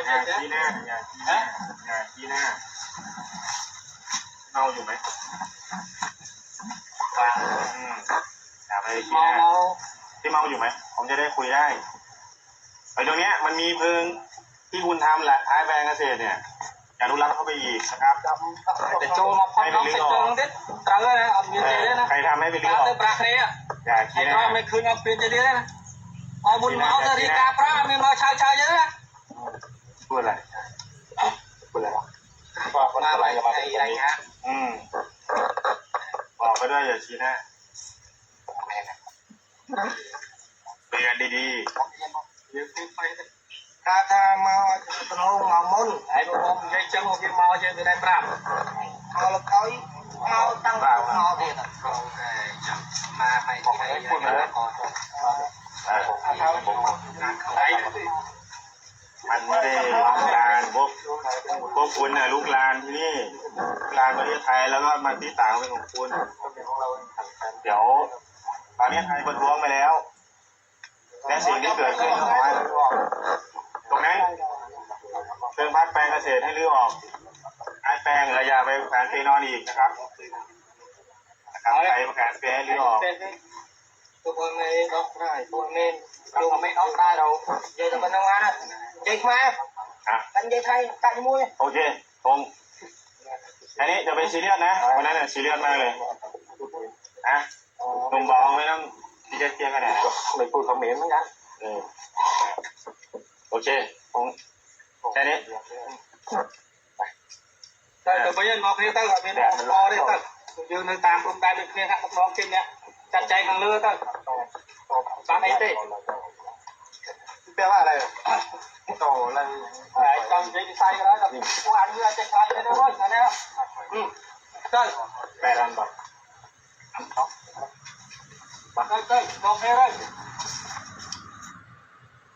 อย่าชี้หน้าอย่าชี้หน้าเมาอยู่ไหมอย่าไปชี้หน้าที่เมาอยู่ไหมผมจะได้คุยได้ไอ้ตรงเนี้ยมันมีเพิงที่คุณทำแหละท้ายแปลงเกษตรเนี่ยอย่าลุกล้ำเข้าไปอีกนะครับแต่โจมาพักน้องเสร็จเรื่องเด็ดตราเลยนะเอาเงินเดือนนะใครทำให้ไปลื้อออกปลาเครียอย่าชี้หน้าไม่คืนเอาเปลี่ยนจะดีนะเอาบุญมาเอาตรีกาปลาไม่มาชายเยอะนะพูดอะไรวะก็คนอะไรจะมาอะไรฮะบอกไปด้วยอย่าชี้หน้าเรียนดีๆถ้ามาตโนมามุนไอ้พวกผมยังจังหวะที่มาเจอได้ปราบเอาละเขาเอาตั้งเอาเด็ดมาไม่บอกให้พูดมาแล้วก่อนมันไม่ได้ลุกลานพวกคุณน่ะลุกลานที่นี่ลานประเทศไทยแล้วก็มันที่ต่างเป็นของคุณเดี๋ยวตอนนี้ไทยประท้วงไปแล้วและสิ่งที่เกิดขึ้นก็ขอให้รื้อออกตรงนั้นเรื่องพักแปลงเกษตรให้รื้อออกไอ้แปลงระยะไปแผนปีนอนอีกนะครับใครประกาศแปลงรื้อออกตัวคนในดอกได้ตัวเมนดูไม่ออกได้เราเดี๋ยวจะมาทำงานนะเจ๊มากันเจ๊ไทยกันมวยโอเคตรงอันนี้จะเป็นซีเรียสนะวันนั้นซีเรียสมากเลยนะหนุ่มบอกไม่ต้องดีเจเทียงกันนะไม่พูดคอมเมนต์เหมือนกันโอเคตรงแค่นี้แต่ไปยันมาเพื่อตั้งแบบนี้นะรอได้ตั้งยืนในตามกลุ่มได้เป็นเพื่อนครับน้องกินเนี่ยจัดใจกันเลยตั้งตามไอ้เต้แปลว่าอะไรต่ออะไรไอ้ตอนเจ๊ไทยก็ได้กับผู้อ่านเรือเจ๊ไทยเลยด้วยนะตั้ง8,000 บาทตั้งลองให้เลย